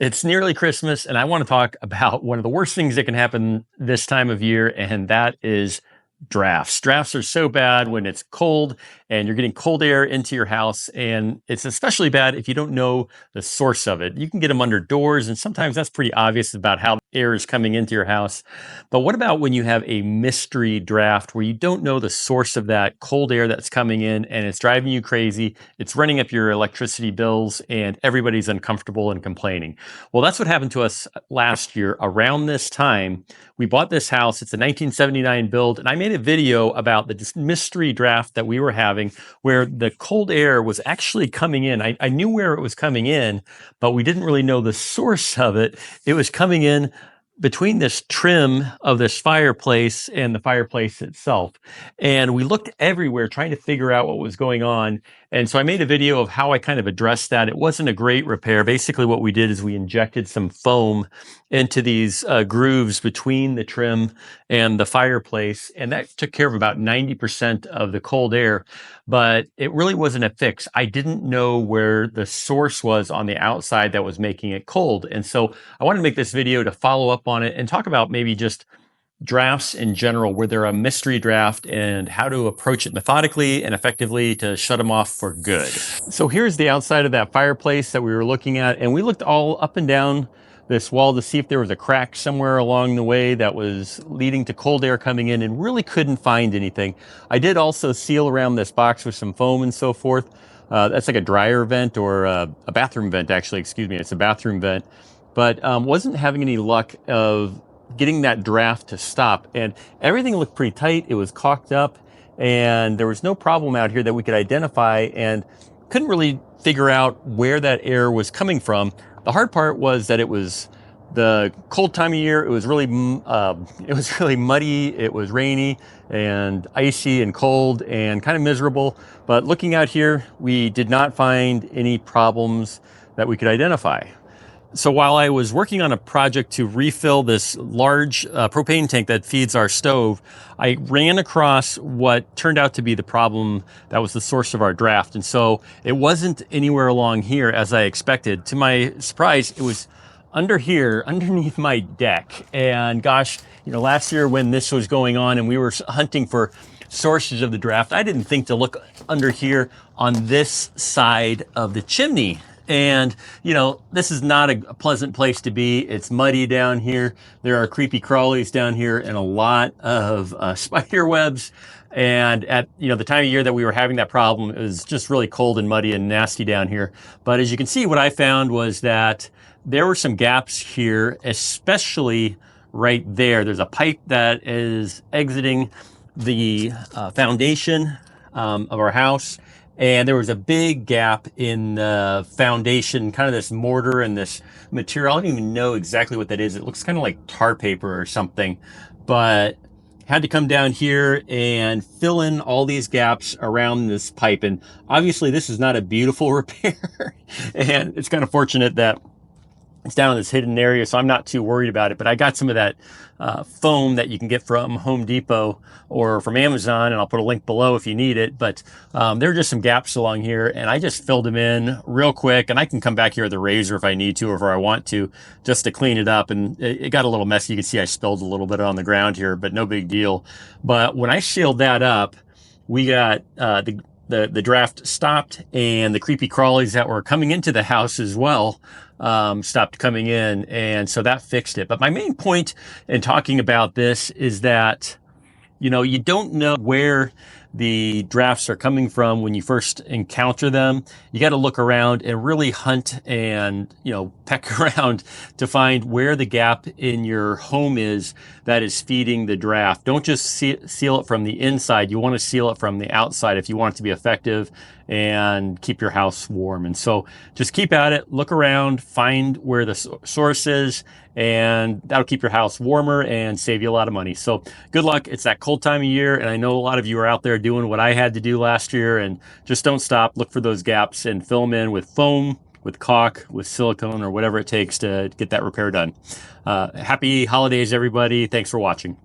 It's nearly Christmas, and I want to talk about one of the worst things that can happen this time of year, and that is drafts. Drafts are so bad when it's cold and you're getting cold air into your house, and it's especially bad if you don't know the source of it. You can get them under doors, and sometimes that's pretty obvious about how air is coming into your house. But what about when you have a mystery draft where you don't know the source of that cold air that's coming in and it's driving you crazy? It's running up your electricity bills, and everybody's uncomfortable and complaining. Well, that's what happened to us last year around this time. We bought this house. It's a 1979 build, and I made a video about the mystery draft that we were having where the cold air was actually coming in. I knew where it was coming in, but we didn't really know the source of it. It was coming in between this trim of this fireplace and the fireplace itself. And we looked everywhere trying to figure out what was going on. And so I made a video of how I kind of addressed that. It wasn't a great repair. Basically what we did is we injected some foam into these grooves between the trim and the fireplace. And that took care of about 90% of the cold air, but it really wasn't a fix. I didn't know where the source was on the outside that was making it cold. And so I wanted to make this video to follow up on it and talk about maybe just drafts in general, where they're a mystery draft, and how to approach it methodically and effectively to shut them off for good. So here's the outside of that fireplace that we were looking at, and we looked all up and down this wall to see if there was a crack somewhere along the way that was leading to cold air coming in, and really couldn't find anything. I did also seal around this box with some foam and so forth. That's like a dryer vent, or a bathroom vent, actually, excuse me. It's a bathroom vent, but wasn't having any luck of getting that draft to stop. And everything looked pretty tight. It was caulked up, and there was no problem out here that we could identify, and couldn't really figure out where that air was coming from. The hard part was that it was the cold time of year. It was really muddy. It was rainy and icy and cold and kind of miserable. But looking out here, we did not find any problems that we could identify. So while I was working on a project to refill this large propane tank that feeds our stove, I ran across what turned out to be the problem that was the source of our draft. And so it wasn't anywhere along here as I expected. To my surprise, it was under here, underneath my deck. And gosh, last year when this was going on and we were hunting for sources of the draft, I didn't think to look under here on this side of the chimney. And, this is not a pleasant place to be. It's muddy down here. There are creepy crawlies down here and a lot of spider webs. And at, the time of year that we were having that problem, it was just really cold and muddy and nasty down here. But as you can see, what I found was that there were some gaps here, especially right there. There's a pipe that is exiting the foundation of our house. And there was a big gap in the foundation, kind of this mortar and this material. I don't even know exactly what that is. It looks kind of like tar paper or something, but had to come down here and fill in all these gaps around this pipe. And obviously this is not a beautiful repair. And it's kind of fortunate that it's down in this hidden area, so I'm not too worried about it. But I got some of that foam that you can get from Home Depot or from Amazon, and I'll put a link below if you need it. But there are just some gaps along here, and I just filled them in real quick. And I can come back here with a razor if I need to, or if I want to, just to clean it up. And it got a little messy. You can see I spilled a little bit on the ground here, but no big deal. But when I sealed that up, we got the draft stopped, and the creepy crawlies that were coming into the house as well stopped coming in, and so that fixed it. But my main point in talking about this is that, you don't know where the drafts are coming from when you first encounter them. You got to look around and really hunt and, peck around to find where the gap in your home is that is feeding the draft. Don't just seal it from the inside. You want to seal it from the outside if you want it to be effective and keep your house warm. And so just keep at it, look around, find where the source is, and that'll keep your house warmer and save you a lot of money. So good luck. It's that cold time of year, and I know a lot of you are out there doing what I had to do last year, and just don't stop. Look for those gaps and fill them in with foam, with caulk, with silicone, or whatever it takes to get that repair done. Happy holidays, everybody. Thanks for watching.